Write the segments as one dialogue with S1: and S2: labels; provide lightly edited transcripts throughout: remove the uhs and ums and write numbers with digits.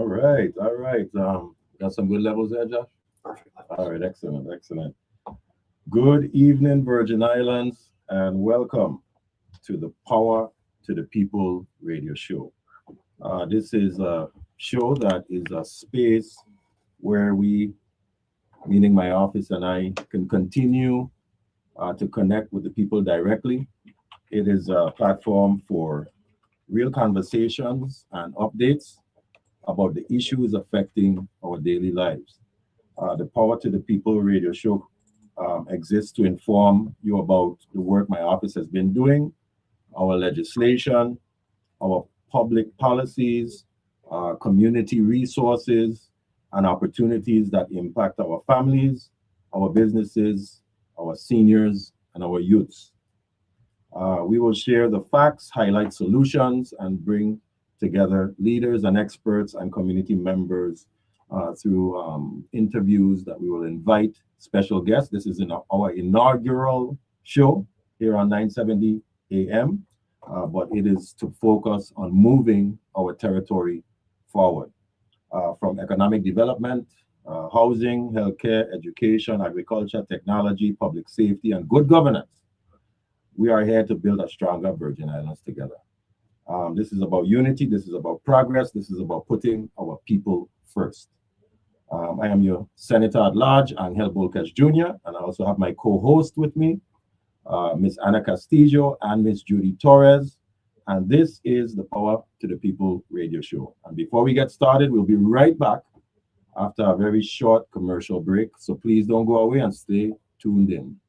S1: All right, all right. Got some good levels there, Josh.
S2: Perfect
S1: All
S2: levels.
S1: right, excellent, excellent. Good evening, Virgin Islands, and welcome to the Power to the People radio show. This is a show that is a space where we, meaning my office and I, can continue to connect with the people directly. It is a platform for real conversations and updates about the issues affecting our daily lives. The Power to the People radio show exists to inform you about the work my office has been doing, our legislation, our public policies, community resources, and opportunities that impact our families, our businesses, our seniors, and our youths. We will share the facts, highlight solutions, and bring together leaders and experts and community members through interviews that we will invite special guests. This is in our inaugural show here on 970 AM, but it is to focus on moving our territory forward from economic development, housing, healthcare, education, agriculture, technology, public safety, and good governance. We are here to build a stronger Virgin Islands together. This is about unity. This is about progress. This is about putting our people first. I am your Senator at Large, Angel Bolques Jr., and I also have my co-host with me, Miss Ana Castillo and Miss Judy Torres. And this is the Power to the People radio show. And before we get started, we'll be right back after a very short commercial break. So please don't go away and stay tuned in.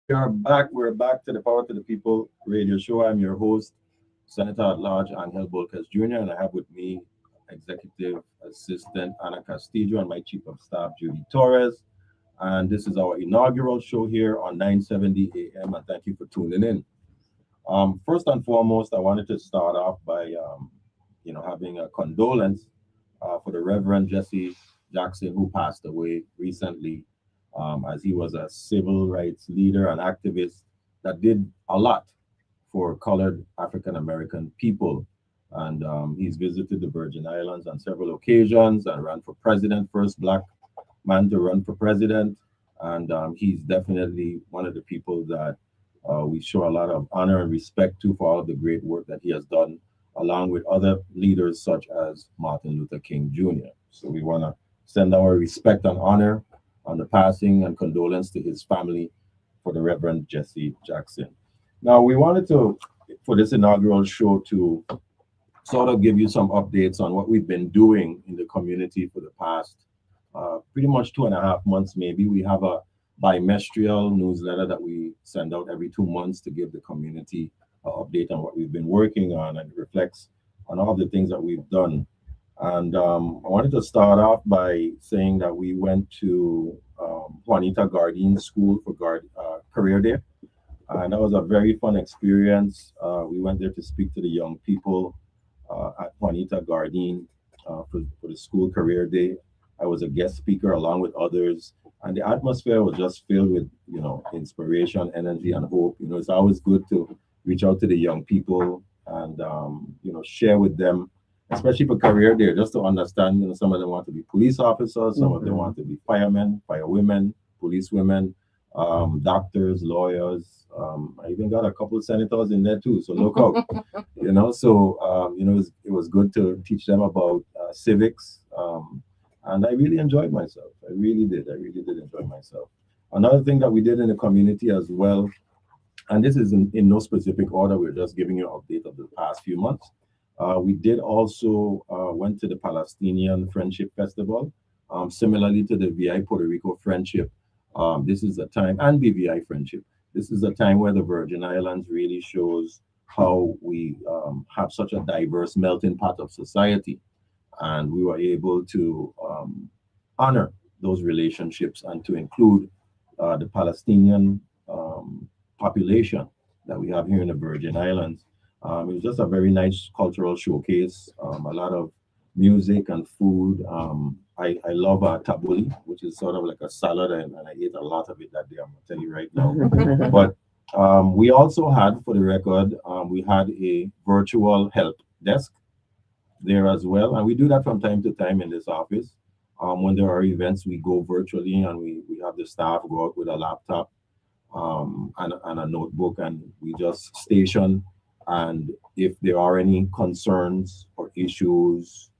S1: We are back. We're back to the Power to the People radio show. I'm your host, Senator at Large Angel Bolques Jr., and I have with me Executive Assistant Ana Castillo and my Chief of Staff, Judy Torres. And this is our inaugural show here on 970 AM, and thank you for tuning in. First and foremost, I wanted to start off by, having a condolence for the Reverend Jesse Jackson, who passed away recently, as he was a civil rights leader and activist that did a lot for colored African American people. And he's visited the Virgin Islands on several occasions and ran for president, first black man to run for president. And he's definitely one of the people that we show a lot of honor and respect to for all of the great work that he has done, along with other leaders such as Martin Luther King Jr. So we want to send our respect and honor on the passing and condolence to his family for the Reverend Jesse Jackson. Now, we wanted to, for this inaugural show, to sort of give you some updates on what we've been doing in the community for the past pretty much 2.5 months, maybe. We have a bimestral newsletter that we send out every 2 months to give the community an update on what we've been working on, and it reflects on all the things that we've done. And I wanted to start off by saying that we went to Juanita Gardine's school for Career Day, and that was a very fun experience. We went there to speak to the young people at Juanita Gardine for the school Career Day. I was a guest speaker along with others, and the atmosphere was just filled with, inspiration, energy, and hope. It's always good to reach out to the young people and, share with them, especially for Career Day, just to understand, some of them want to be police officers, some of them want to be firemen, firewomen, policewomen, doctors, lawyers. I even got a couple of senators in there too, so look out. It was good to teach them about civics. And I really enjoyed myself. I really did enjoy myself. Another thing that we did in the community as well, and this is in no specific order, we're just giving you an update of the past few months. We did also went to the Palestinian Friendship Festival, similarly to the VI Puerto Rico Friendship. This is a time, and BVI Friendship. This is a time where the Virgin Islands really shows how we have such a diverse melting pot of society. And we were able to honor those relationships and to include the Palestinian population that we have here in the Virgin Islands. It was just a very nice cultural showcase, a lot of music and food. I love tabbouleh, which is sort of like a salad, and I ate a lot of it that day, I'm going to tell you right now. But we also had, for the record, we had a virtual help desk there as well. And we do that from time to time in this office. When there are events, we go virtually, and we have the staff go out with a laptop and a notebook, and we just station. And if there are any concerns or issues,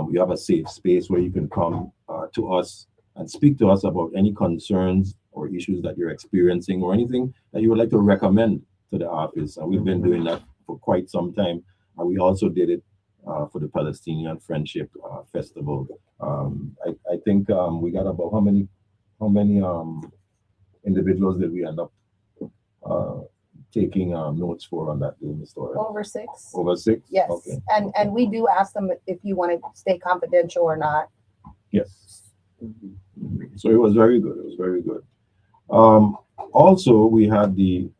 S1: we have a safe space where you can come to us and speak to us about any concerns or issues that you're experiencing, or anything that you would like to recommend to the office. And we've been doing that for quite some time. And we also did it for the Palestinian Friendship Festival. I think we got about how many individuals did we end up taking notes for on that day, Mr.
S2: Over 6.
S1: Over 6?
S2: Yes.
S1: Okay.
S2: And we do ask them if you want to stay confidential or not.
S1: Yes. So it was very good. It was very good. Also, we had the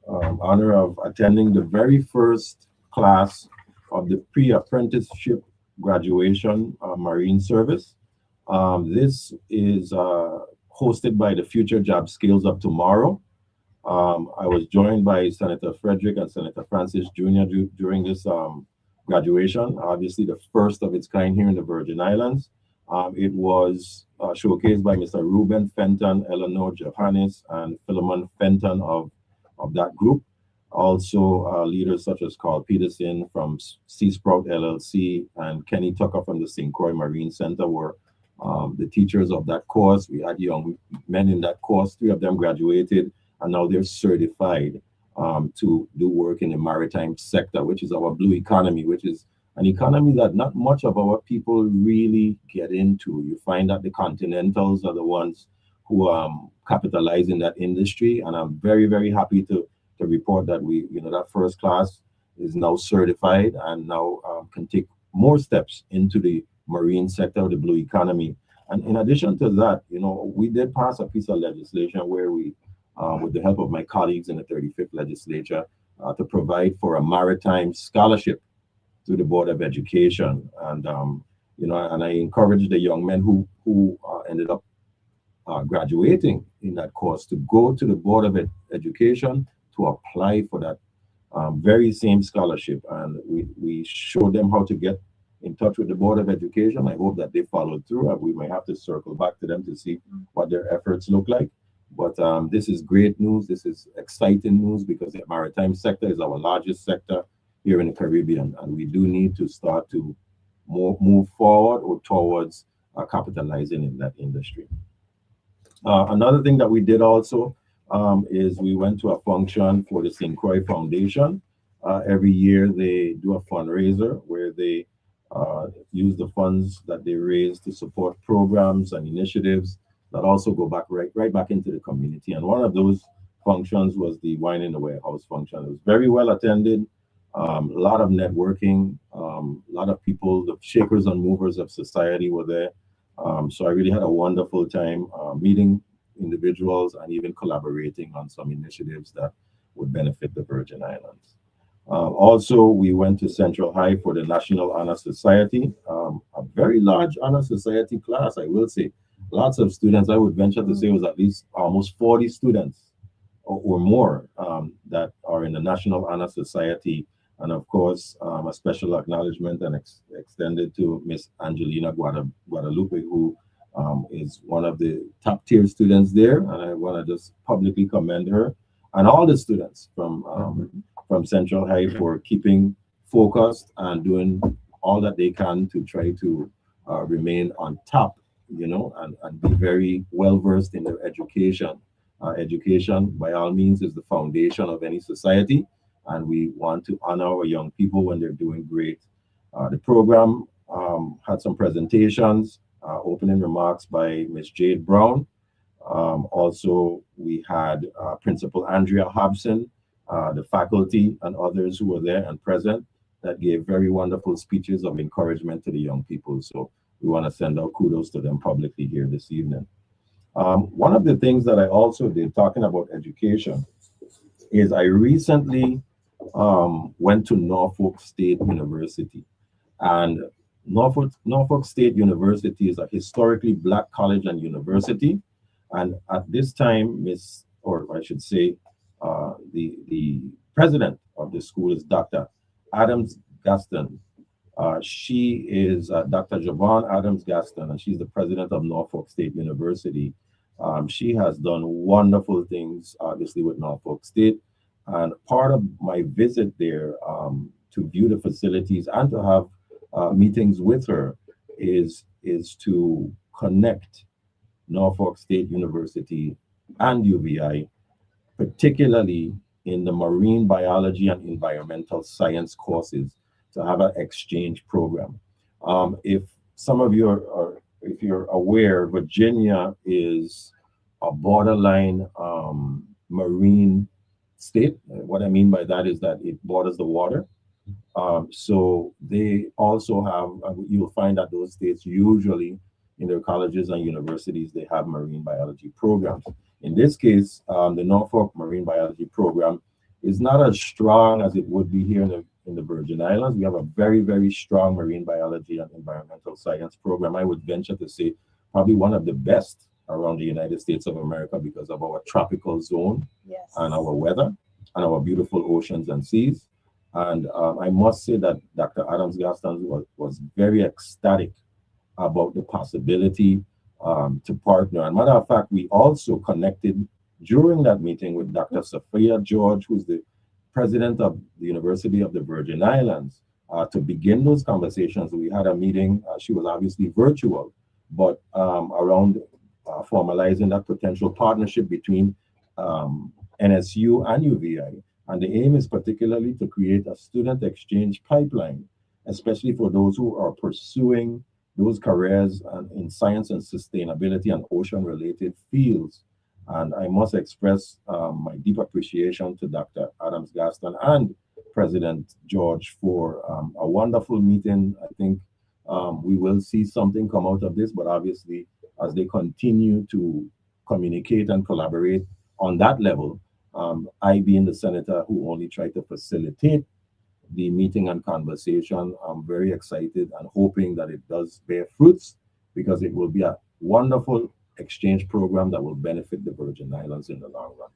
S1: honor of attending the very first class of the pre-apprenticeship graduation Marine Service. This is hosted by the Future Job Skills of Tomorrow. I was joined by Senator Frederick and Senator Francis Jr. during this graduation, obviously the first of its kind here in the Virgin Islands. It was showcased by Mr. Ruben Fenton, Eleanor Johannes, and Philemon Fenton of that group. Also, leaders such as Carl Peterson from Sea Sprout LLC and Kenny Tucker from the St. Croix Marine Center were the teachers of that course. We had young men in that course. 3 of them graduated, and now they're certified to do work in the maritime sector, which is our blue economy, which is an economy that not much of our people really get into. You find that the continentals are the ones who capitalize in that industry. And I'm very, very happy to report that that first class is now certified and now can take more steps into the marine sector, the blue economy. And in addition to that, we did pass a piece of legislation where we, with the help of my colleagues in the 35th legislature, to provide for a maritime scholarship to the Board of Education. And, and I encourage the young men who ended up graduating in that course to go to the Board of Education to apply for that very same scholarship. And we showed them how to get in touch with the Board of Education. I hope that they followed through. We may have to circle back to them to see what their efforts look like. But this is great news. This is exciting news because the maritime sector is our largest sector here in the Caribbean, and we do need to start to move forward or towards capitalizing in that industry. Another thing that we did also is we went to a function for the St. Croix Foundation. Every year they do a fundraiser where they use the funds that they raise to support programs and initiatives that also go back right back into the community. And one of those functions was the Wine in the Warehouse function. It was very well attended, a lot of networking, a lot of people, the shakers and movers of society were there. So I really had a wonderful time meeting individuals and even collaborating on some initiatives that would benefit the Virgin Islands. Also, we went to Central High for the National Honor Society, a very large honor society class, I will say. Lots of students, I would venture to say it was at least almost 40 students or more that are in the National Honor Society. And of course, a special acknowledgement and extended to Miss Angelina Guadalupe, who is one of the top tier students there. And I want to just publicly commend her and all the students from Central High for keeping focused and doing all that they can to try to remain on top, and be very well versed in their education. Education, by all means, is the foundation of any society, and we want to honor our young people when they're doing great. The program had some presentations, opening remarks by Ms. Jade Brown. Also, we had Principal Andrea Hobson, the faculty and others who were there and present that gave very wonderful speeches of encouragement to the young people. So we want to send out kudos to them publicly here this evening. One of the things that I also did, talking about education, is I recently went to Norfolk State University. And Norfolk State University is a historically Black college and university. And at this time, the president of the school is Dr. Adams Gaston. She is Dr. Javon Adams Gaston, and she's the president of Norfolk State University. She has done wonderful things, obviously, with Norfolk State. And part of my visit there to view the facilities and to have meetings with her is to connect Norfolk State University and UVI, particularly in the marine biology and environmental science courses, to have an exchange program. If some of you if you're aware, Virginia is a borderline marine state. What I mean by that is that it borders the water. So they also have, you'll find that those states usually in their colleges and universities, they have marine biology programs. In this case, the Norfolk Marine Biology Program is not as strong as it would be here in the Virgin Islands. We have a very, very strong marine biology and environmental science program. I would venture to say probably one of the best around the United States of America because of our tropical zone, yes, and our weather and our beautiful oceans and seas. And I must say that Dr. Adams Gaston was very ecstatic about the possibility to partner. And matter of fact, we also connected during that meeting with Dr. Sophia George, who's the president of the University of the Virgin Islands, to begin those conversations. We had a meeting, she was obviously virtual, but around formalizing that potential partnership between NSU and UVI. And the aim is particularly to create a student exchange pipeline, especially for those who are pursuing those careers in science and sustainability and ocean-related fields. And I must express my deep appreciation to Dr. Adams Gaston and President George for a wonderful meeting. I think we will see something come out of this, but obviously, as they continue to communicate and collaborate on that level, I being the senator who only tried to facilitate the meeting and conversation, I'm very excited and hoping that it does bear fruits because it will be a wonderful exchange program that will benefit the Virgin Islands in the long run.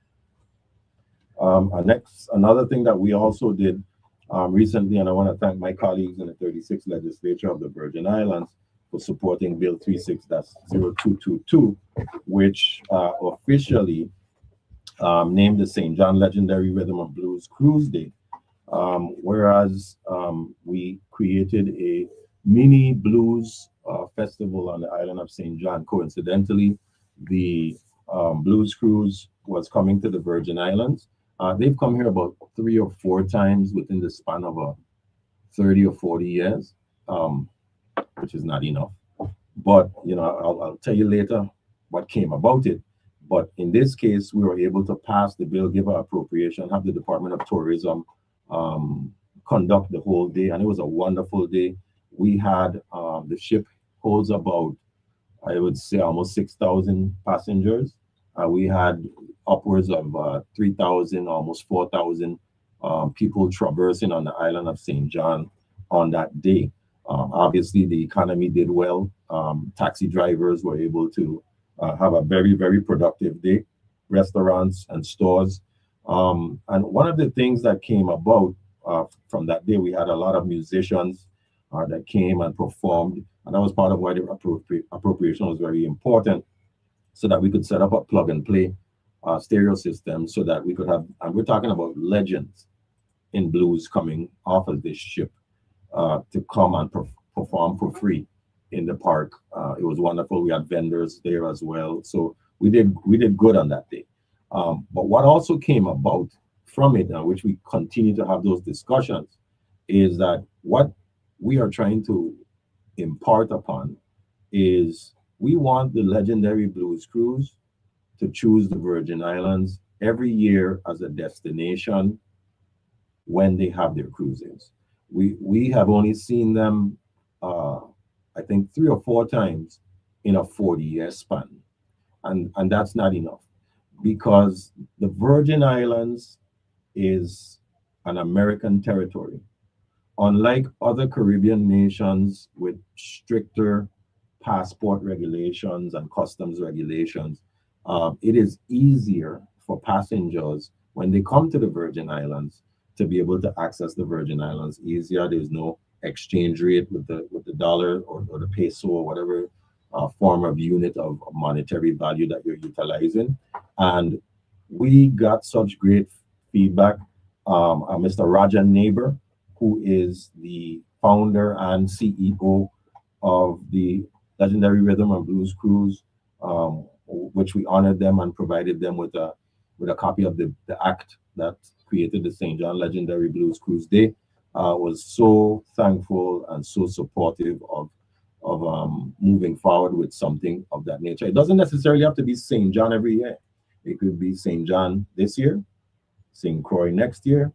S1: Another thing that we also did recently, and I want to thank my colleagues in the 36th legislature of the Virgin Islands for supporting Bill 36-0222, which officially named the St. John Legendary Rhythm and Blues Cruise Day. Whereas we created a mini blues festival on the island of St. John. Coincidentally, the blues cruise was coming to the Virgin Islands. They've come here about 3 or 4 times within the span of 30 or 40 years, which is not enough. But, you know, I'll tell you later what came about it. But in this case, we were able to pass the bill, give our appropriation, have the Department of Tourism conduct the whole day, and it was a wonderful day. We had the ship holds about, I would say, almost 6,000 passengers. We had upwards of 3,000, almost 4,000 people traversing on the island of St. John on that day. Obviously, the economy did well. Taxi drivers were able to have a very, very productive day. Restaurants and stores. And one of the things that came about from that day, we had a lot of musicians that came and performed. And that was part of why the appropriation was very important, so that we could set up a plug and play stereo system so that we could have, and we're talking about legends in blues coming off of this ship to come and perform for free in the park. It was wonderful. We had vendors there as well. So we did good on that day. But what also came about from it, and which we continue to have those discussions, is that what we are trying to impart upon is we want the legendary blues cruise to choose the Virgin Islands every year as a destination when they have their cruises. We have only seen them, I think, 3 or 4 times in a 40-year span. And that's not enough, because the Virgin Islands is an American territory. Unlike other Caribbean nations with stricter passport regulations and customs regulations, it is easier for passengers when they come to the Virgin Islands to be able to access the Virgin Islands easier. There's no exchange rate with the dollar or the peso or whatever form of unit of monetary value that you're utilizing. And we got such great feedback. Mr. Raja Neighbor, who is the founder and CEO of the Legendary Rhythm and Blues Cruise, which we honored them and provided them with a copy of the act that created the St. John Legendary Blues Cruise Day, was so thankful and so supportive of moving forward with something of that nature. It doesn't necessarily have to be St. John every year. It could be St. John this year, St. Croix next year,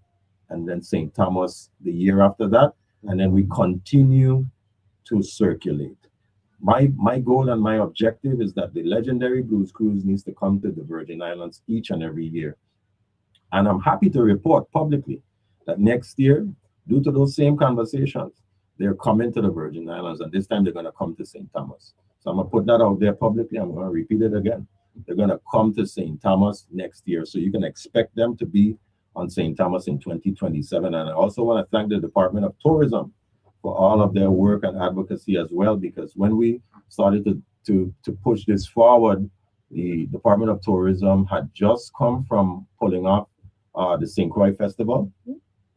S1: and then St. Thomas the year after that. And then we continue to circulate. My goal and my objective is that the Legendary Blues Cruise needs to come to the Virgin Islands each and every year. And I'm happy to report publicly that next year, due to those same conversations, they're coming to the Virgin Islands, and this time they're going to come to St. Thomas. So I'm going to put that out there publicly. I'm going to repeat it again. They're going to come to St. Thomas next year. So you can expect them to be on St. Thomas in 2027. And I also want to thank the Department of Tourism for all of their work and advocacy as well, because when we started to push this forward, the Department of Tourism had just come from pulling off the St. Croix Festival.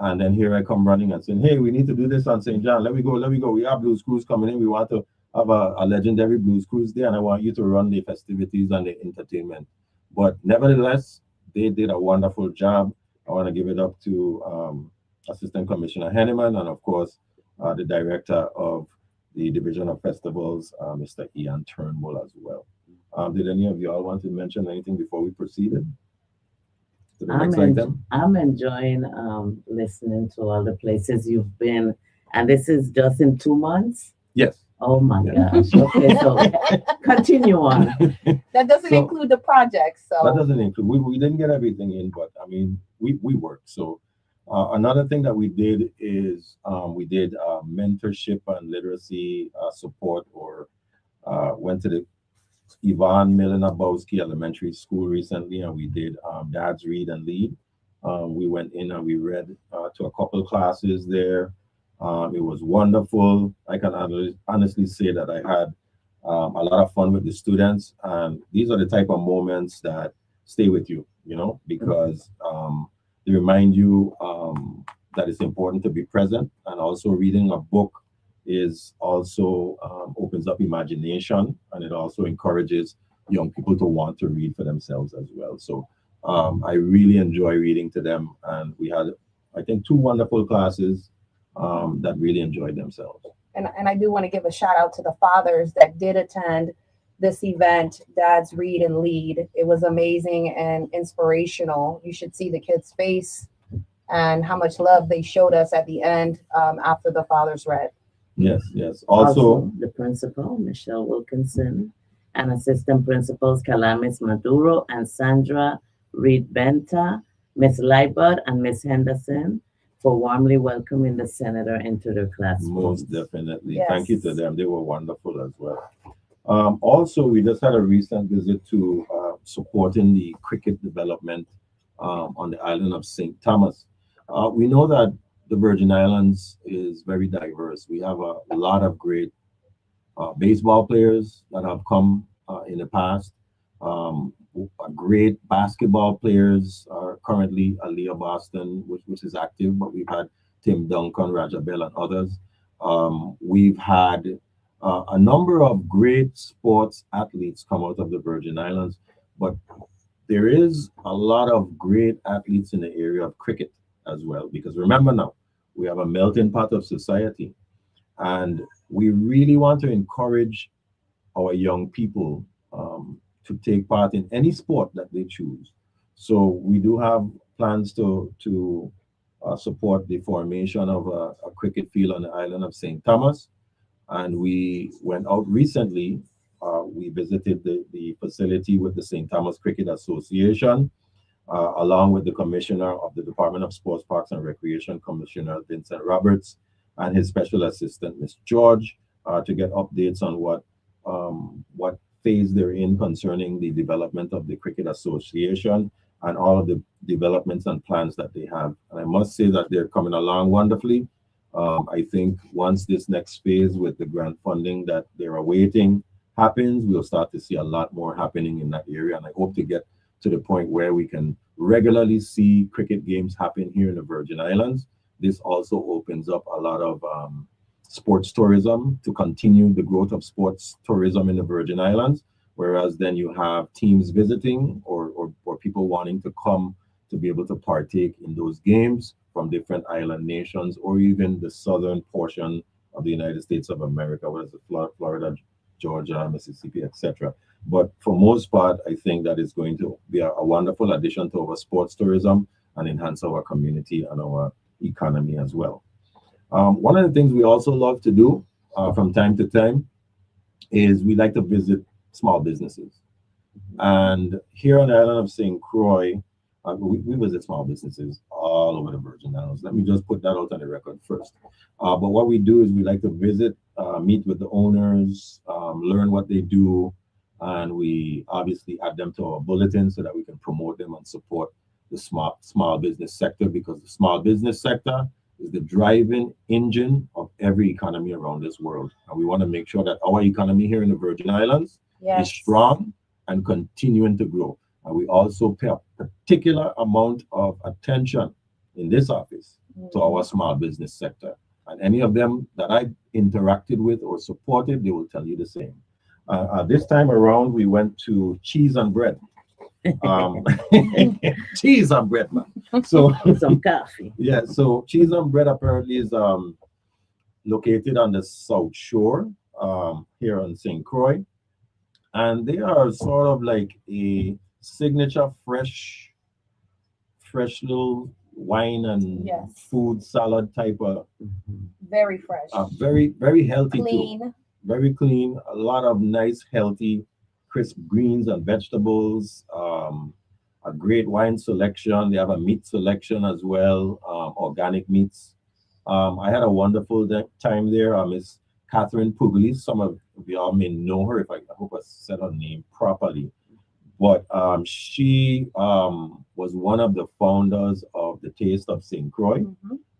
S1: And then here I come running and saying, hey, we need to do this on St. John. Let me go. We have Blues Cruise coming in. We want to have a legendary Blues Cruise there, and I want you to run the festivities and the entertainment. But nevertheless, they did a wonderful job. I want to give it up to Assistant Commissioner Henneman, and of course, the Director of the Division of Festivals, Mr. Ian Turnbull as well. Did any of y'all want to mention anything before we proceeded to the next item?
S3: I'm enjoying listening to all the places you've been, and this is just in 2 months.
S1: Yes.
S3: Oh my
S1: Yeah.
S3: gosh. Okay, so continue on.
S2: That doesn't
S1: So-
S2: include the projects,
S1: That
S2: so
S1: doesn't include, we didn't get everything in, but I mean, we worked. So another thing that we did is we did mentorship and literacy support, or went to the Yvonne Milena Bolques Elementary School recently, and we did Dad's Read and Lead. We went in and we read to a couple classes there. It was wonderful. I can honestly say that I had a lot of fun with the students, and these are the type of moments that stay with you, because they remind you that it's important to be present, and also reading a book is also opens up imagination, and it also encourages young people to want to read for themselves as well. So I really enjoy reading to them, and we had, I think, 2 wonderful classes that really enjoyed themselves.
S2: and I do want to give a shout out to the fathers that did attend this event, Dad's Read and Lead. It was amazing and inspirational. You should see the kids' face and how much love they showed us at the end after the fathers read.
S1: Yes, yes. Also,
S3: the principal, Michelle Wilkinson, and assistant principals, Calamis Maduro and Sandra Reed Benta, Miss Liebert and Miss Henderson, for warmly welcoming the senator into their classroom.
S1: most definitely.
S2: Yes.
S1: Thank you to them. They were wonderful as well. Also, we just had a recent visit to supporting the cricket development on the island of St. Thomas. We know that the Virgin Islands is very diverse. We have a lot of great baseball players that have come in the past. Great basketball players are currently Aaliyah Boston, which is active, but we've had Tim Duncan, Raja Bell, and others. We've had a number of great sports athletes come out of the Virgin Islands, but there is a lot of great athletes in the area of cricket as well, because remember now, we have a melting pot of society, and we really want to encourage our young people to take part in any sport that they choose. So we do have plans to support the formation of a cricket field on the island of St. Thomas. And we went out recently. We visited the facility with the St. Thomas Cricket Association, along with the commissioner of the Department of Sports, Parks and Recreation, Commissioner Vincent Roberts, and his special assistant, Ms. George, to get updates on what phase they're in concerning the development of the Cricket Association and all of the developments and plans that they have. And I must say that they're coming along wonderfully. I think once this next phase with the grant funding that they're awaiting happens, we'll start to see a lot more happening in that area. And I hope to get to the point where we can regularly see cricket games happen here in the Virgin Islands. This also opens up a lot of sports tourism to continue the growth of sports tourism in the Virgin Islands, whereas then you have teams visiting or people wanting to come to be able to partake in those games from different island nations, or even the southern portion of the United States of America, whether it's Florida, Georgia, Mississippi, etc. But for most part, I think that is going to be a wonderful addition to our sports tourism and enhance our community and our economy as well. One of the things we also love to do from time to time is we like to visit small businesses. And here on the island of St. Croix, we visit small businesses all over the Virgin Islands. Let me just put that out on the record first. But what we do is we like to visit, meet with the owners, learn what they do, and we obviously add them to our bulletin so that we can promote them and support the small business sector, because the small business sector is the driving engine of every economy around this world. And we want to make sure that our economy here in the Virgin Islands is strong and continuing to grow. And we also pay a particular amount of attention in this office to our small business sector. And any of them that I interacted with or supported, they will tell you the same. This time around, we went to Cheese and Bread. Cheese and bread, man. So
S3: some coffee.
S1: Yeah, so Cheese and Bread apparently is located on the South Shore here on St. Croix. and they are sort of like a signature fresh little wine and
S2: Yes.
S1: food salad type of
S2: Very fresh.
S1: very healthy too.
S2: Clean.
S1: Very clean. A lot of nice, healthy, crisp greens and vegetables. A great wine selection. They have a meat selection as well, organic meats. I had a wonderful time there. Miss Catherine Pugli. Some of y'all may know her. If I hope I said her name properly. But she was one of the founders of the Taste of St. Croix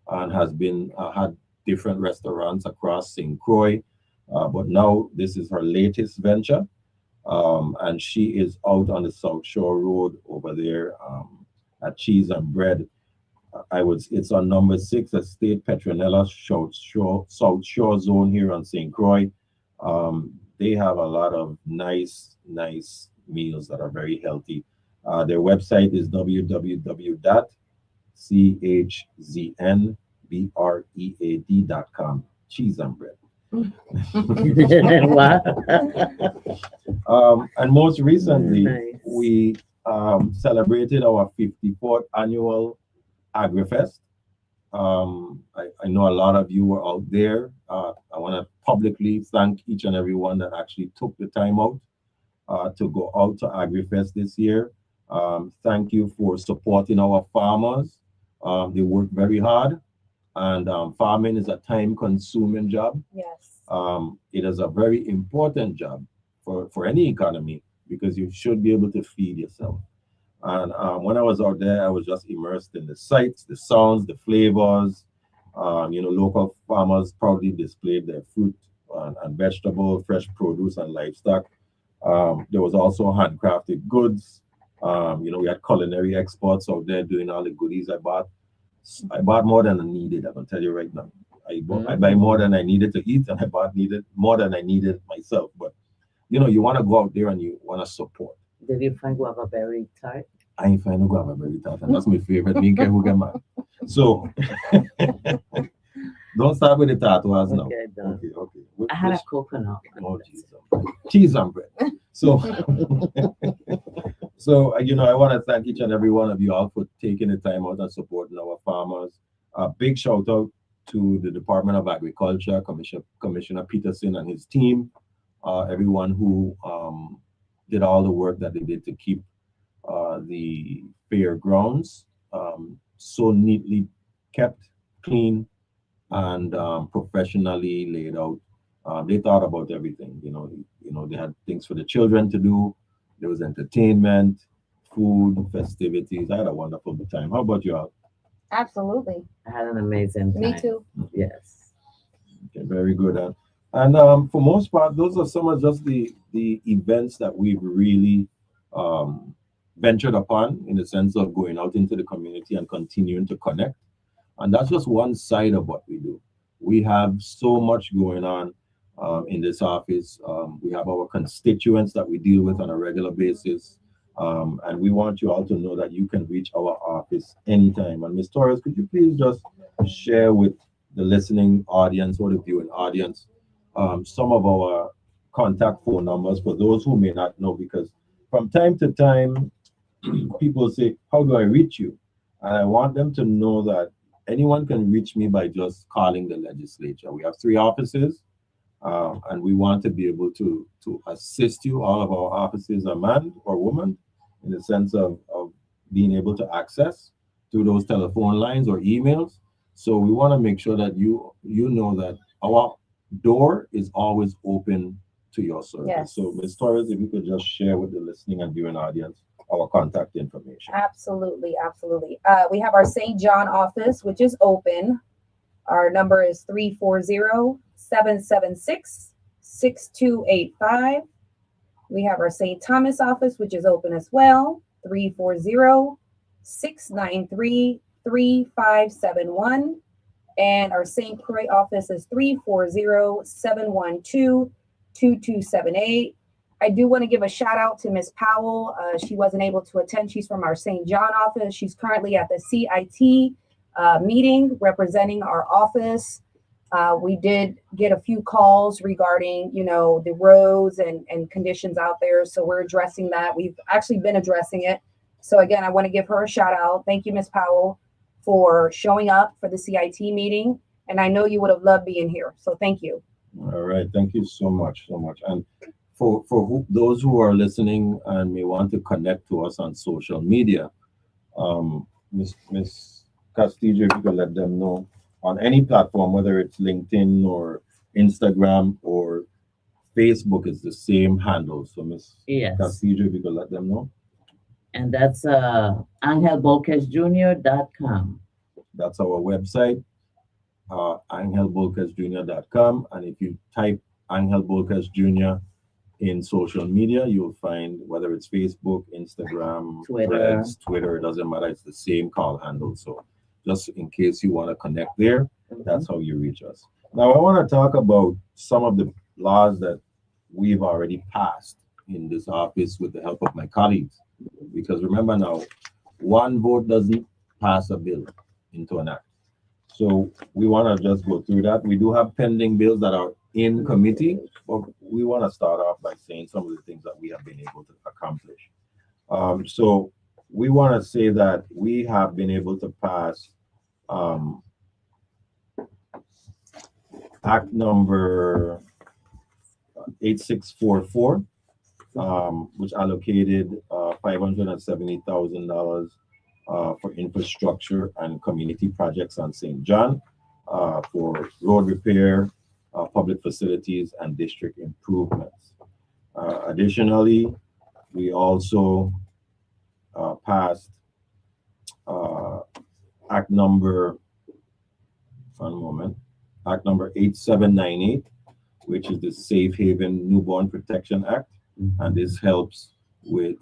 S1: and has been had different restaurants across St. Croix. But now this is her latest venture, and she is out on the South Shore Road over there at Cheese and Bread. It's on number 6 Estate Petronella South Shore Zone here on St. Croix. They have a lot of nice meals that are very healthy. Their website is www.chznbread.com. Cheese and bread.
S3: Wow.
S1: And most recently,
S3: Nice.
S1: we celebrated our 54th annual AgriFest. I know a lot of you were out there. I want to publicly thank each and every one that actually took the time out to go out to AgriFest this year. Thank you for supporting our farmers. They work very hard, and farming is a time-consuming job.
S2: Yes.
S1: It is a very important job for any economy because you should be able to feed yourself. And when I was out there, I was just immersed in the sights, the sounds, the flavors. Local farmers proudly displayed their fruit and vegetable, fresh produce, and livestock. There was also handcrafted goods. We had culinary experts out there doing all the goodies I bought. I bought more than I needed, I can tell you right now. I buy more than I needed to eat, and I bought more than I needed myself. But you want to go out there and you want to support.
S3: Did you find guava berry tart?
S1: I ain't find no guava berry tart, and that's my favorite. Me and Ken will get mad. So don't start with the tatuas now.
S3: Okay, done.
S1: Okay.
S3: I had a coconut one.
S1: Oh, cheese and bread. So, I want to thank each and every one of you all for taking the time out and supporting our farmers. A big shout out to the Department of Agriculture, Commissioner Peterson and his team, everyone who did all the work that they did to keep the fairgrounds so neatly kept, clean, and professionally laid out. They thought about everything. They had things for the children to do. There was entertainment, food, festivities. I had a wonderful time. How about you all?
S2: Absolutely.
S3: I had an amazing time.
S2: Me too.
S3: Yes.
S1: Okay, very good. And for most part, those are some of just the events that we've really ventured upon in the sense of going out into the community and continuing to connect. And that's just one side of what we do. We have so much going on in this office. We have our constituents that we deal with on a regular basis. And we want you all to know that you can reach our office anytime. And Ms. Torres, could you please just share with the listening audience or the viewing audience some of our contact phone numbers for those who may not know, because from time to time, people say, how do I reach you? And I want them to know that anyone can reach me by just calling the legislature. We have 3 offices, and we want to be able to assist you. All of our offices are man or woman in the sense of being able to access through those telephone lines or emails. So we want to make sure that you know that our door is always open to your service.
S2: Yes.
S1: So Ms. Torres, if you could just share with the listening and viewing audience our contact information.
S2: Absolutely. We have our St. John office, which is open. Our number is 340-776-6285. We have our St. Thomas office, which is open as well, 340-693-3571. And our St. Croix office is 340-712-2278. I do want to give a shout out to Miss Powell. She wasn't able to attend. She's from our St. John office. She's currently at the CIT meeting representing our office. We did get a few calls regarding, the roads and conditions out there. So we're addressing that. We've actually been addressing it. So again, I want to give her a shout out. Thank you, Ms. Powell, for showing up for the CIT meeting. And I know you would have loved being here. So thank you.
S1: All right. Thank you so much. And for those who are listening and may want to connect to us on social media, Miss Castillo, if you could let them know on any platform, whether it's LinkedIn or Instagram or Facebook, is the same handle. So Miss
S3: Yes.
S1: Castillo, if you could let them know.
S3: And that's angelbolquesjr.com.
S1: That's our website, angelbolquesjr.com. And if you type Angel Bolques Jr. in social media, you'll find whether it's Facebook, Instagram, Threads, Twitter, it doesn't matter. It's the same call handle. So just in case you want to connect there, that's how you reach us. Now, I want to talk about some of the laws that we've already passed in this office with the help of my colleagues. Because remember now, one vote doesn't pass a bill into an act. So we want to just go through that. We do have pending bills that are in committee, but we want to start off by saying some of the things that we have been able to accomplish. So we want to say that we have been able to pass Act number 8644, which allocated $570,000 for infrastructure and community projects on St. John for road repair, public facilities, and district improvements. Additionally, we also passed Act number 8798, which is the Safe Haven Newborn Protection Act. And this helps with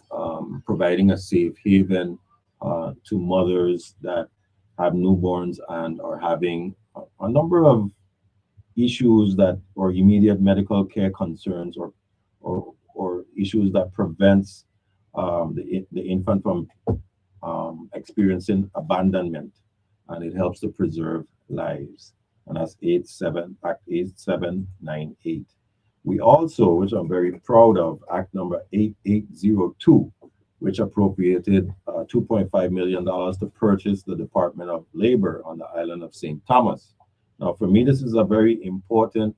S1: providing a safe haven to mothers that have newborns and are having a number of issues that, or immediate medical care concerns, or issues that prevents the infant from experiencing abandonment, and it helps to preserve lives. And that's Act 8798. We also, which I'm very proud of, Act number 8802, which appropriated $2.5 million to purchase the Department of Labor on the island of St. Thomas. Now, for me, this is a very important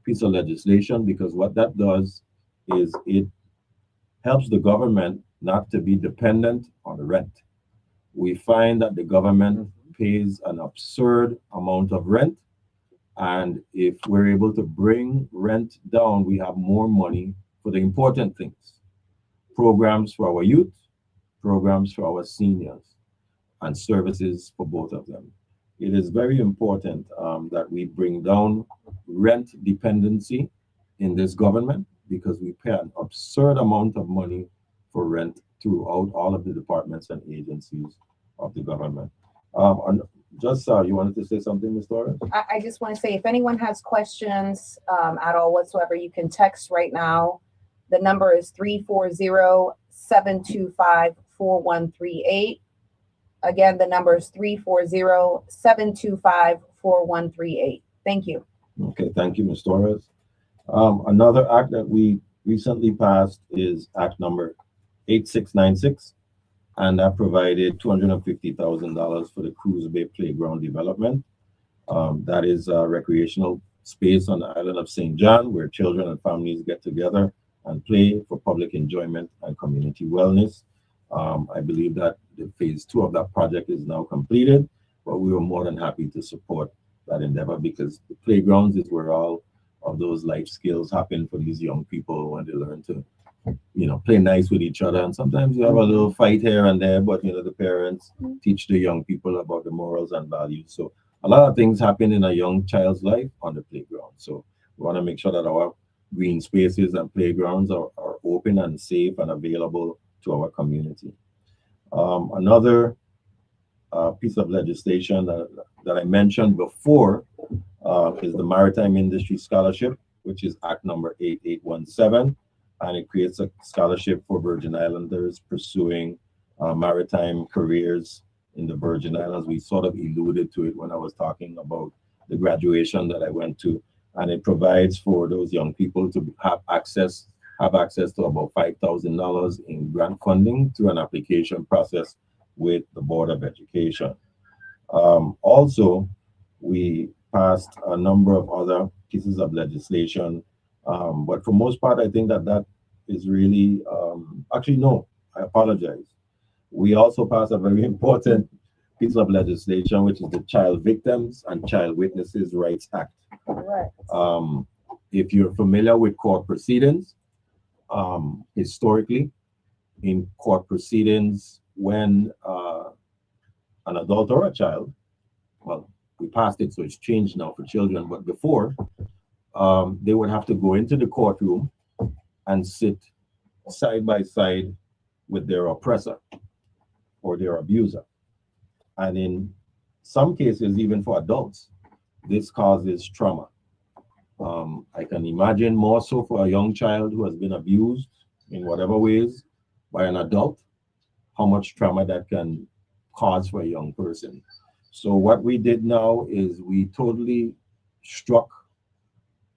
S1: piece of legislation, because what that does is it helps the government not to be dependent on rent. We find that the government pays an absurd amount of rent, and if we're able to bring rent down, we have more money for the important things: programs for our youth, programs for our seniors, and services for both of them. It is very important that we bring down rent dependency in this government, because we pay an absurd amount of money for rent throughout all of the departments and agencies of the government. You wanted to say something, Ms. Torres?
S2: I just want to say, if anyone has questions at all whatsoever, you can text right now. The number is 340-725-4138. Again, the number is 340-725-4138. Thank you.
S1: Okay, thank you, Ms. Torres. Another act that we recently passed is Act number 8696, and that provided $250,000 for the Cruise Bay Playground development. That is a recreational space on the island of St. John where children and families get together and play for public enjoyment and community wellness. I believe that the phase 2 of that project is now completed, but we were more than happy to support that endeavor, because the playgrounds is where all of those life skills happen for these young people when they learn to, play nice with each other. And sometimes you have a little fight here and there, but the parents teach the young people about the morals and values. So a lot of things happen in a young child's life on the playground. So we want to make sure that our green spaces and playgrounds are open and safe and available to our community. Another piece of legislation that I mentioned before is the Maritime Industry Scholarship, which is Act number 8817, and it creates a scholarship for Virgin Islanders pursuing maritime careers in the Virgin Islands. We sort of alluded to it when I was talking about the graduation that I went to, and it provides for those young people to have access to about $5,000 in grant funding through an application process with the Board of Education. Also, we passed a number of other pieces of legislation, but for most part, I think that is really, actually, no, I apologize. We also passed a very important piece of legislation, which is the Child Victims and Child Witnesses Rights Act.
S2: Correct.
S1: If you're familiar with court proceedings, historically, in court proceedings, when an adult or a child, well, we passed it, so it's changed now for children, but before, they would have to go into the courtroom and sit side by side with their oppressor or their abuser. And in some cases, even for adults, this causes trauma. I can imagine more so for a young child who has been abused in whatever ways by an adult, how much trauma that can cause for a young person. So what we did now is we totally struck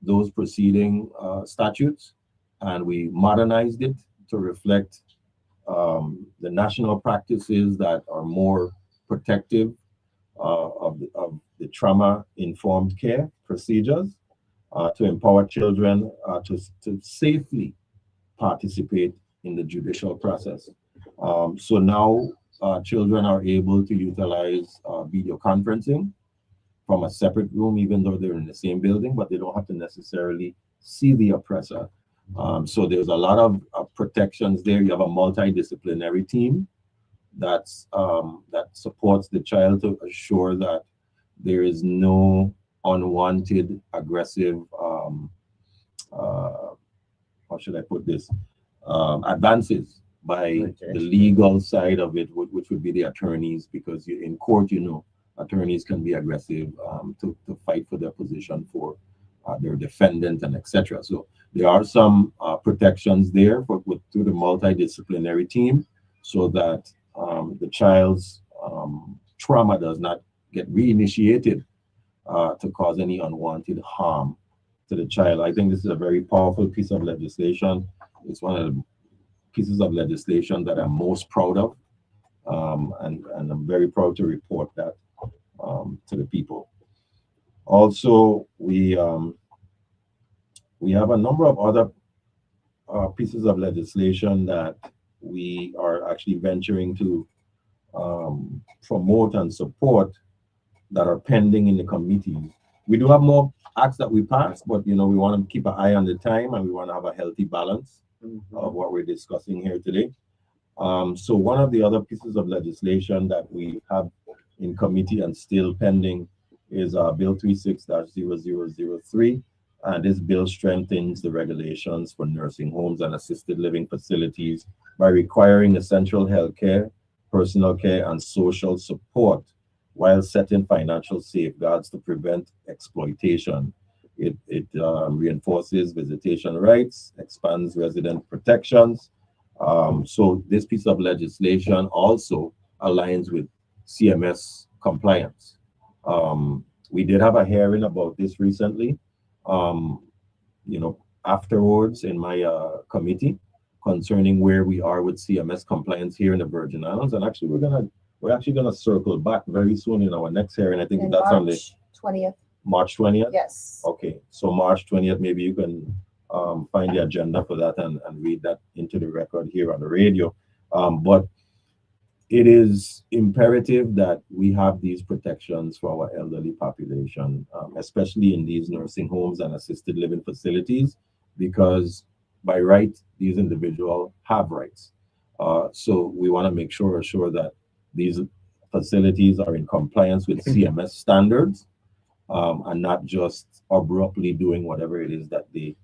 S1: those preceding statutes, and we modernized it to reflect the national practices that are more protective of the trauma-informed care procedures, to empower children to safely participate in the judicial process. So now children are able to utilize video conferencing from a separate room, even though they're in the same building, but they don't have to necessarily see the oppressor. So there's a lot of protections there. You have a multidisciplinary team that supports the child to assure that there is no unwanted, aggressive, how should I put this, advances by the legal side of it, which would be the attorneys, because in court, attorneys can be aggressive to fight for their position for their defendant and etc. So there are some protections there through the multidisciplinary team, so that the child's trauma does not get reinitiated to cause any unwanted harm to the child. I think this is a very powerful piece of legislation. It's one of the pieces of legislation that I'm most proud of, and I'm very proud to report that to the people. Also, we have a number of other pieces of legislation that we are actually venturing to promote and support that are pending in the committees. We do have more acts that we pass, but we want to keep an eye on the time, and we want to have a healthy balance of what we're discussing here today. So one of the other pieces of legislation that we have in committee and still pending is Bill 36-0003. And this bill strengthens the regulations for nursing homes and assisted living facilities by requiring essential health care, personal care, and social support, while setting financial safeguards to prevent exploitation. It reinforces visitation rights, expands resident protections. So this piece of legislation also aligns with CMS compliance. We did have a hearing about this recently, afterwards in my committee, concerning where we are with CMS compliance here in the Virgin Islands. And actually, we're actually gonna circle back very soon in our next hearing. I think that's on the
S2: 20th.
S1: March 20th?
S2: Yes.
S1: Okay, so March 20th, maybe you can find the agenda for that and read that into the record here on the radio. But it is imperative that we have these protections for our elderly population, especially in these nursing homes and assisted living facilities, because by right, these individuals have rights. So we want to make sure that these facilities are in compliance with CMS standards, and not just abruptly doing whatever it is that they,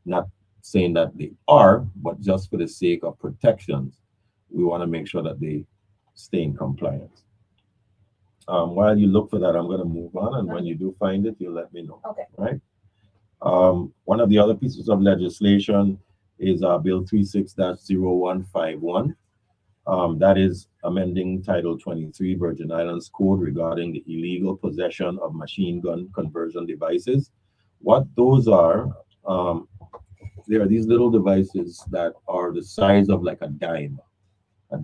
S1: not saying that they are, but just for the sake of protections, we want to make sure that they stay in compliance. While you look for that, I'm going to move on, and when you do find it, you'll let me know.
S2: Okay.
S1: Right? One of the other pieces of legislation is Bill 36-0151. That is amending Title 23 Virgin Islands Code regarding the illegal possession of machine gun conversion devices. What those are, they are these little devices that are the size of like a dime, a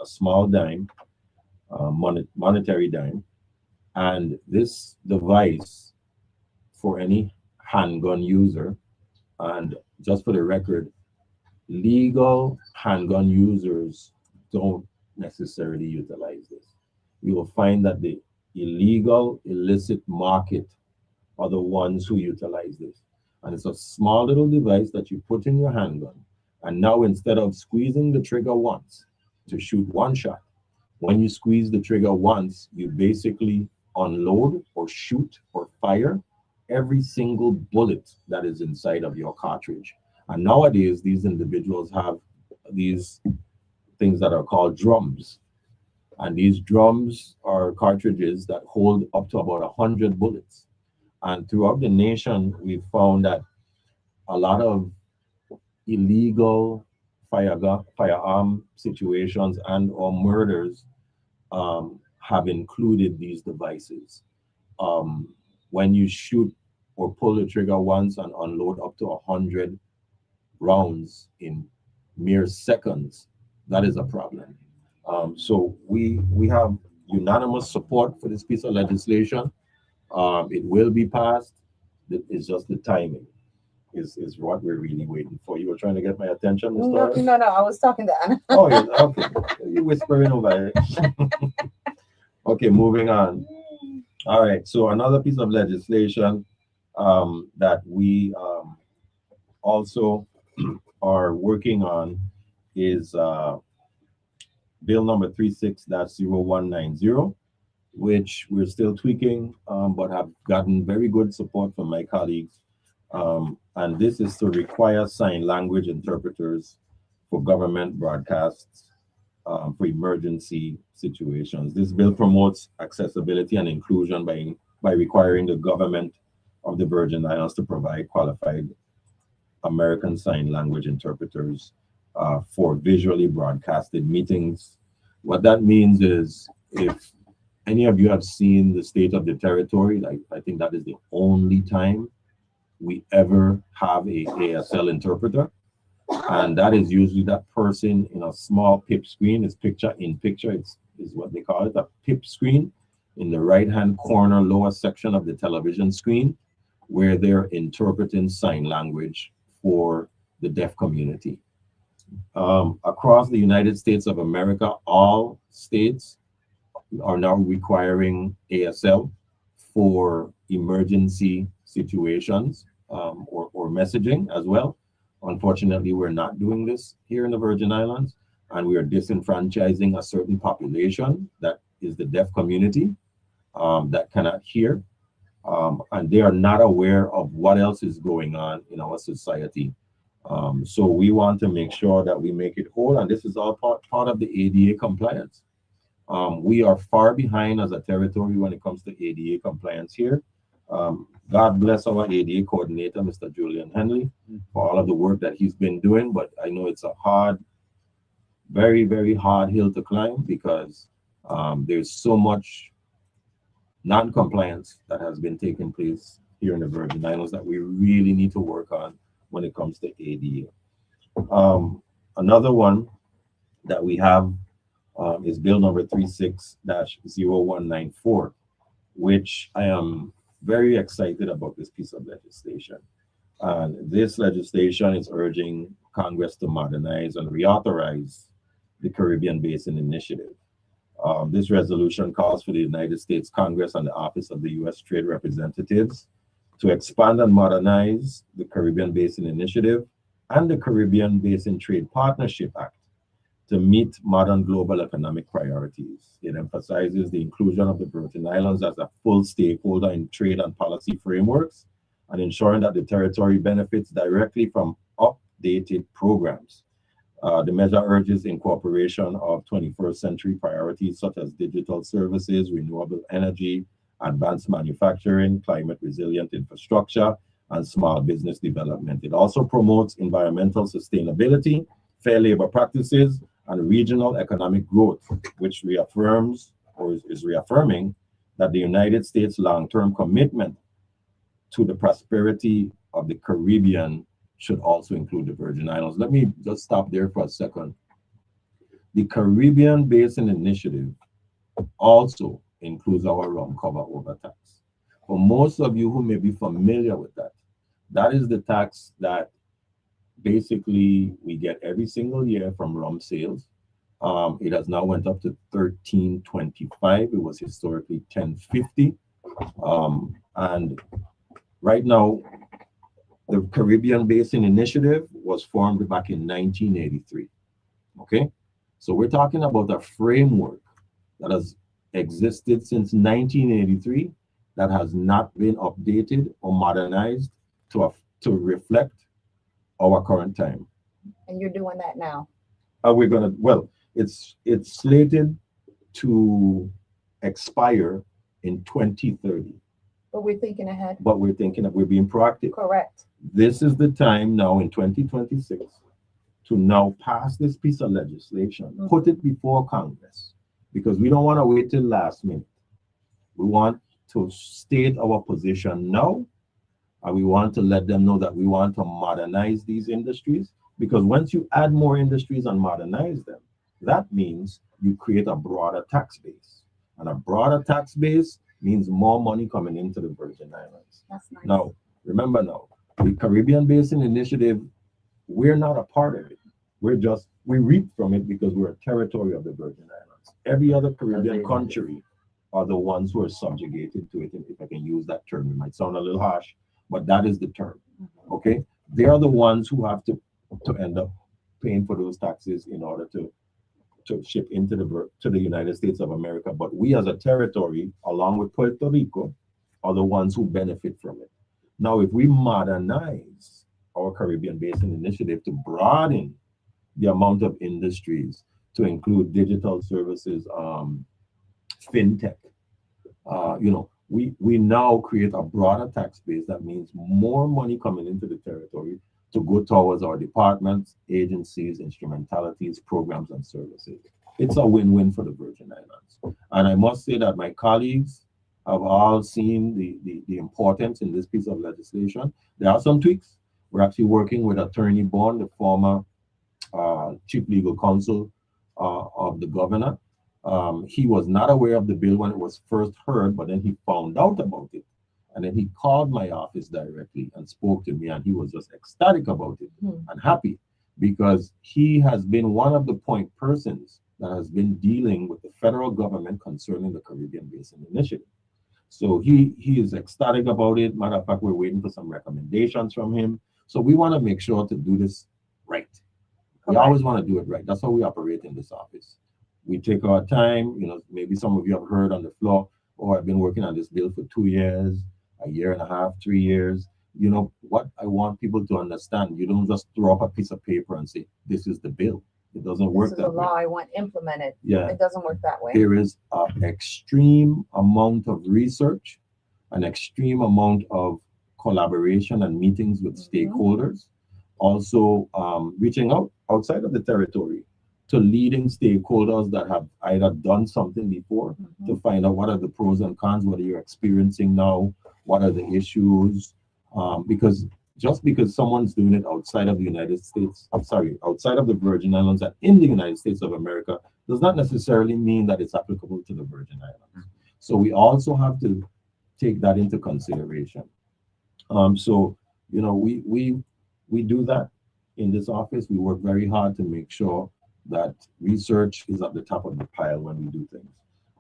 S1: small dime, monetary dime. And this device for any handgun user, and just for the record, legal handgun users don't necessarily utilize this. You will find that the illegal, illicit market are the ones who utilize this. And it's a small little device that you put in your handgun. And now instead of squeezing the trigger once to shoot one shot, when you squeeze the trigger once, you basically unload or shoot or fire every single bullet that is inside of your cartridge. And nowadays, these individuals have these things that are called drums. And these drums are cartridges that hold up to about 100 bullets. And throughout the nation, we've found that a lot of illegal firearm situations and or murders have included these devices. When you shoot or pull the trigger once and unload up to 100 rounds in mere seconds, that is a problem. So we have unanimous support for this piece of legislation. It will be passed. It's just the timing is what we're really waiting for. You were trying to get my attention, Mr.
S2: No, I was talking to Anna.
S1: Oh, yeah, okay. You're whispering over it. Okay, moving on. All right, so another piece of legislation that we also are working on is Bill number 36-0190, which we're still tweaking, but have gotten very good support from my colleagues. And this is to require sign language interpreters for government broadcasts for emergency situations. This bill promotes accessibility and inclusion by requiring the government of the Virgin Islands to provide qualified American Sign Language interpreters for visually broadcasted meetings. What that means is, if any of you have seen the State of the Territory, I think that is the only time we ever have a ASL interpreter. And that is usually that person in a small PIP screen. It's picture in picture. Is what they call it, a PIP screen in the right-hand corner lower section of the television screen, where they're interpreting sign language for the deaf community. Across the United States of America, all states are now requiring ASL for emergency situations or messaging as well. Unfortunately, we're not doing this here in the Virgin Islands, and we are disenfranchising a certain population that is the deaf community that cannot hear, and they are not aware of what else is going on in our society. So we want to make sure that we make it whole, and this is all part of the ADA compliance. We are far behind as a territory when it comes to ADA compliance here. God bless our ADA coordinator, Mr. Julian Henley, for all of the work that he's been doing, but I know it's a hard, very, very hard hill to climb, because there's so much non-compliance that has been taking place here in the Virgin Islands that we really need to work on when it comes to ADA. Another one that we have is Bill number 36-0194, which I am very excited about this piece of legislation. This legislation is urging Congress to modernize and reauthorize the Caribbean Basin Initiative. This resolution calls for the United States Congress and the Office of the U.S. Trade Representatives to expand and modernize the Caribbean Basin Initiative and the Caribbean Basin Trade Partnership Act to meet modern global economic priorities. It emphasizes the inclusion of the Virgin Islands as a full stakeholder in trade and policy frameworks, and ensuring that the territory benefits directly from updated programs. The measure urges incorporation of 21st century priorities such as digital services, renewable energy, advanced manufacturing, climate resilient infrastructure, and small business development. It also promotes environmental sustainability, fair labor practices, and regional economic growth, which reaffirms or is reaffirming that the United States' long-term commitment to the prosperity of the Caribbean should also include the Virgin Islands. Let me just stop there for a second. The Caribbean Basin Initiative also includes our rum cover overtax. For most of you who may be familiar with that, that is the tax that basically we get every single year from rum sales. It has now went up to $13.25. It was historically $10.50. And right now, the Caribbean Basin Initiative was formed back in 1983. Okay, so we're talking about a framework that has existed since 1983 that has not been updated or modernized to reflect our current time.
S2: And you're doing that now.
S1: We're gonna, well, it's slated to expire in 2030.
S2: But we're thinking ahead.
S1: But we're thinking that we're being proactive.
S2: Correct.
S1: This is the time now in 2026 to now pass this piece of legislation, put it before Congress, because we don't want to wait till last minute. We want to state our position now, and we want to let them know that we want to modernize these industries, because once you add more industries and modernize them, that means you create a broader tax base. And a broader tax base means more money coming into the Virgin Islands.
S2: That's nice.
S1: Now, remember now, the Caribbean Basin Initiative, we're not a part of it. We reap from it because we're a territory of the Virgin Islands. Every other Caribbean country are the ones who are subjugated to it. And if I can use that term, it might sound a little harsh, but that is the term. Okay? They are the ones who have to end up paying for those taxes in order to ship into the United States of America. But we as a territory, along with Puerto Rico, are the ones who benefit from it. Now, if we modernize our Caribbean Basin Initiative to broaden the amount of industries to include digital services, fintech, we now create a broader tax base. That means more money coming into the territory to go towards our departments, agencies, instrumentalities, programs, and services. It's a win-win for the Virgin Islands. And I must say that my colleagues have all seen the importance in this piece of legislation. There are some tweaks. We're actually working with Attorney Bond, the former Chief Legal Counsel of the governor. He was not aware of the bill when it was first heard, but then he found out about it. And then he called my office directly and spoke to me, and he was just ecstatic about it and happy, because he has been one of the point persons that has been dealing with the federal government concerning the Caribbean Basin Initiative. So he is ecstatic about it. Matter of fact, we're waiting for some recommendations from him. So we want to make sure to do this right. We always want to do it right. That's how we operate in this office. We take our time. Maybe some of you have heard on the floor, I've been working on this bill for 2 years, a year and a half, 3 years. What I want people to understand, you don't just throw up a piece of paper and say, this is the bill. It doesn't work that way. This is the
S2: law I want implemented.
S1: Yeah.
S2: It doesn't work that way.
S1: There is an extreme amount of research, an extreme amount of collaboration and meetings with stakeholders. Also, reaching out outside of the territory to leading stakeholders that have either done something before to find out what are the pros and cons, what are you experiencing now, what are the issues, because just because someone's doing it outside of the United States, outside of the Virgin Islands and in the United States of America, does not necessarily mean that it's applicable to the Virgin Islands. So we also have to take that into consideration. We do that in this office. We work very hard to make sure that research is at the top of the pile when we do things.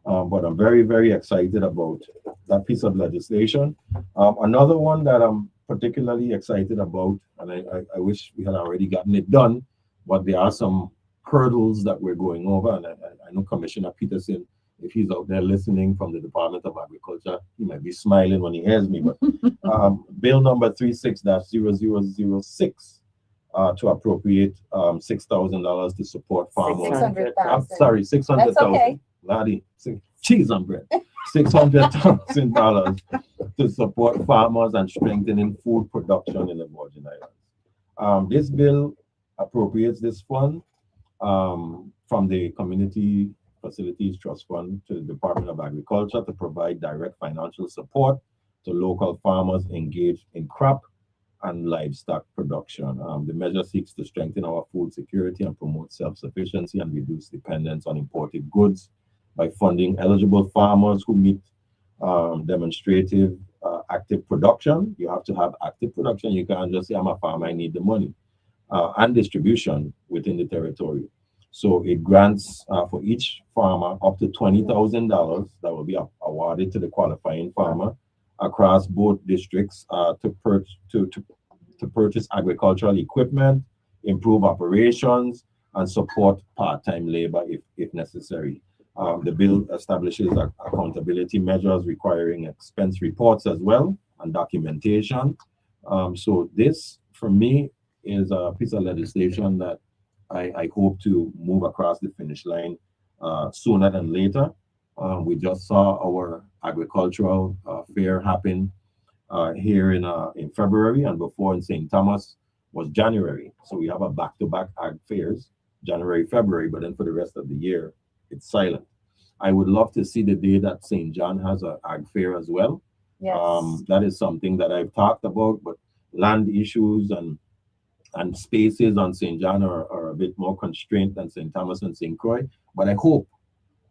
S1: But I'm very, very excited about that piece of legislation. Another one that I'm particularly excited about, and I wish we had already gotten it done, but there are some hurdles that we're going over. And I know Commissioner Peterson, if he's out there listening from the Department of Agriculture, he might be smiling when he hears me. But Bill number 36-0006 to appropriate $6,000 to support farmers. $600,000. That's okay. Laddie, cheese on bread. $600,000 to support farmers and strengthening food production in the Virgin Islands. This bill appropriates this fund from the Community Facilities Trust Fund to the Department of Agriculture to provide direct financial support to local farmers engaged in crop and livestock production. The measure seeks to strengthen our food security and promote self-sufficiency and reduce dependence on imported goods by funding eligible farmers who meet demonstrative active production. You have to have active production. You can't just say, I'm a farmer, I need the money. And distribution within the territory. So it grants for each farmer up to $20,000 that will be awarded to the qualifying farmer across both districts to purchase agricultural equipment, improve operations, and support part-time labor if necessary. The bill establishes accountability measures requiring expense reports as well and documentation. So this, for me, is a piece of legislation that I hope to move across the finish line sooner than later. We just saw our agricultural fair happen here in February, and before in St. Thomas was January. So we have a back-to-back ag fairs, January, February, but then for the rest of the year, it's silent. I would love to see the day that St. John has an ag fair as well.
S2: Yes.
S1: That is something that I've talked about, but land issues and spaces on St. John are a bit more constrained than St. Thomas and St. Croix. But I hope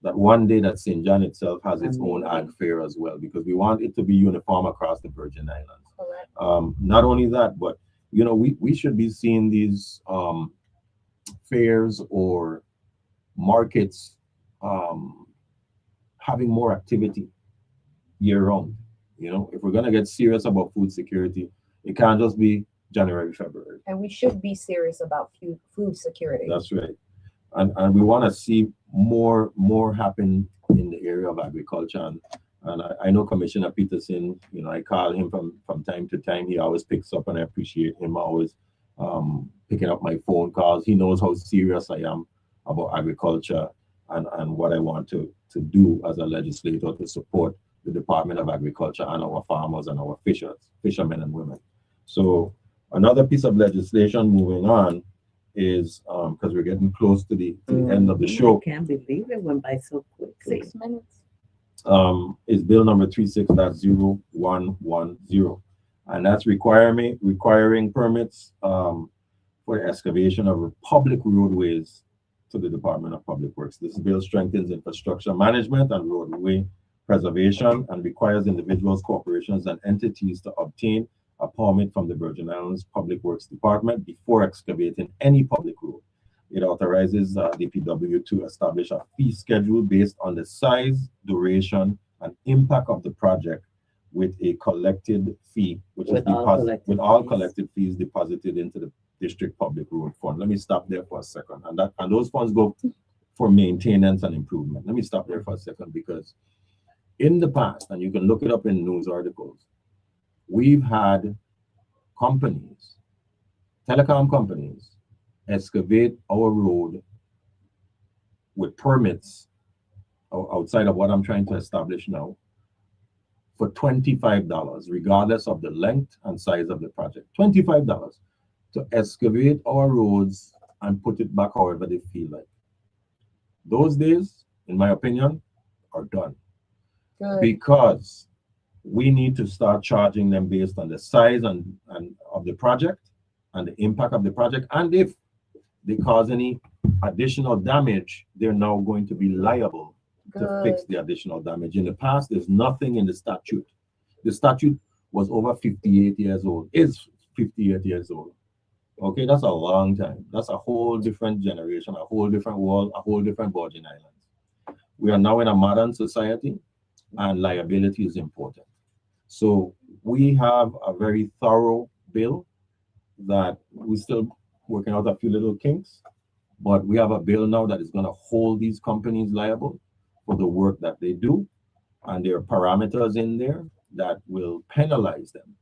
S1: that one day that St. John itself has its own ag fair as well, because we want it to be uniform across the Virgin Islands.
S2: Correct.
S1: Not only that, but we should be seeing these fairs or markets having more activity year round. If we're going to get serious about food security, it can't just be January, February.
S2: And we should be serious about food security.
S1: That's right. And we want to see more happen in the area of agriculture. And I know Commissioner Peterson, I call him from time to time. He always picks up, and I appreciate him always picking up my phone calls. He knows how serious I am about agriculture and what I want to do as a legislator to support the Department of Agriculture and our farmers and our fishermen and women. So another piece of legislation moving on is, because we're getting close to the end of the show.
S3: I can't believe it went by so quickly.
S2: 6 minutes.
S1: Is bill number 36.011, and that's requiring permits for excavation of public roadways to the Department of Public Works. This bill strengthens infrastructure management and roadway preservation and requires individuals, corporations, and entities to obtain a permit from the Virgin Islands Public Works Department before excavating any public road. It authorizes DPW to establish a fee schedule based on the size, duration, and impact of the project, with a collected fee, which is all collected fees deposited into the District Public Road Fund. Let me stop there for a second. And those funds go for maintenance and improvement. Let me stop there for a second, because in the past, and you can look it up in news articles, we've had companies, telecom companies, excavate our road with permits outside of what I'm trying to establish now for $25, regardless of the length and size of the project. $25 to excavate our roads and put it back however they feel like. Those days, in my opinion, are done.
S2: Good.
S1: Because we need to start charging them based on the size and of the project and the impact of the project. And if they cause any additional damage, they're now going to be liable to fix the additional damage. In the past, there's nothing in the statute. The statute was over 58 years old, is 58 years old. Okay, that's a long time. That's a whole different generation, a whole different world, a whole different Virgin Islands. We are now in a modern society, and liability is important. So we have a very thorough bill that we're still working out a few little kinks, but we have a bill now that is going to hold these companies liable for the work that they do, and there are parameters in there that will penalize them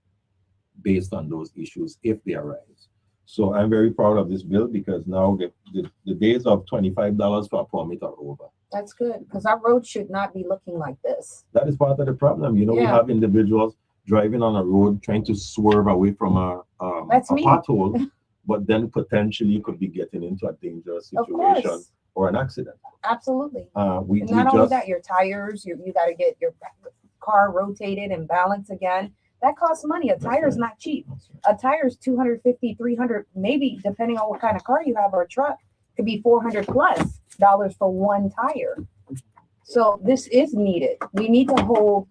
S1: based on those issues if they arise. So I'm very proud of this bill, because now the days of $25 for a permit are over.
S2: That's good, because our road should not be looking like this.
S1: That is part of the problem. We have individuals driving on a road trying to swerve away from a pothole, but then potentially could be getting into a dangerous situation or an accident.
S2: Absolutely.
S1: We
S2: And not only
S1: just
S2: that, your tires, you got to get your car rotated and balanced again. That costs money. A
S1: That's
S2: tire is
S1: right.
S2: not cheap. A tire is 250, 300, maybe depending on what kind of car you have or a truck, could be 400 plus dollars for one tire. So this is needed. We need to hold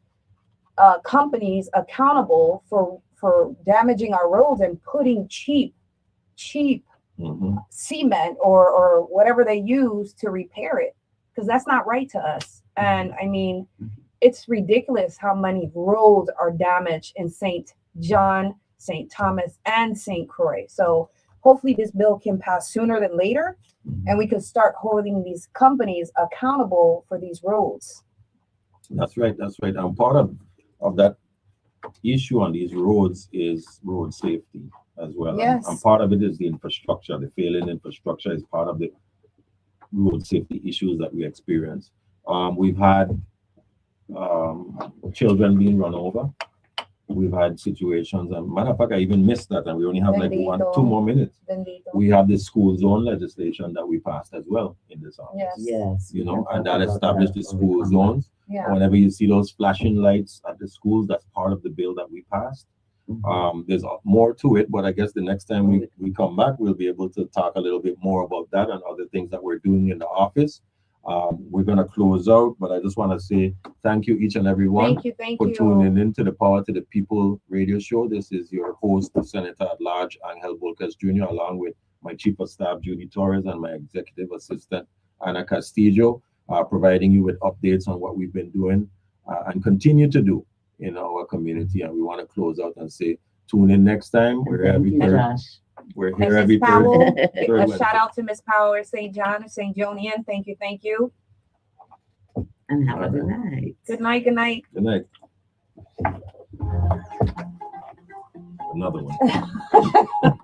S2: companies accountable for damaging our roads and putting cheap
S1: Mhm.
S2: cement or whatever they use to repair it, because that's not right to us. And I mean, it's ridiculous how many roads are damaged in St. John, St. Thomas, and St. Croix. So hopefully this bill can pass sooner than later, and we can start holding these companies accountable for these roads.
S1: That's right. That's right. And part of that issue on these roads is road safety as well.
S2: Yes.
S1: And part of it is the infrastructure. The failing infrastructure is part of the road safety issues that we experience. We've had children being run over. We've had situations, and matter of fact, I even missed that, and we only have like
S2: Bendito.
S1: 2 more minutes.
S2: Bendito.
S1: We have the school zone legislation that we passed as well in this office.
S2: Yes.
S3: Yes.
S1: You know,
S3: we can
S1: and
S3: talk
S1: that
S3: about
S1: established the
S3: that when we
S1: school
S3: come
S1: zones.
S2: Yeah.
S1: Whenever you see those flashing lights at the schools, that's part of the bill that we passed.
S3: back.
S1: There's more to it, but I guess the next time we come back, we'll be able to talk a little bit more about that and other things that we're doing in the office. We're going to close out, but I just want to say thank you, each and every one,
S2: Thank
S1: for
S2: you.
S1: tuning into the Power to the People radio show. This is your host, Senator at Large, Angel Bolques Jr., along with my Chief of Staff, Judy Torres, and my Executive Assistant, Ana Castillo, providing you with updates on what we've been doing and continue to do in our community. And we want to close out and say, tune in next time. We're
S3: Thank
S1: every
S3: you,
S1: third.
S3: Josh.
S1: We're
S2: And
S1: here
S2: Miss
S1: every
S2: Powell,
S1: third
S2: a
S1: Wednesday.
S2: shout out to Miss Powell, St. John, St. Jonian. Thank you. Thank you.
S3: And have a good night.
S2: Good night. Good night.
S1: Good night. Another one.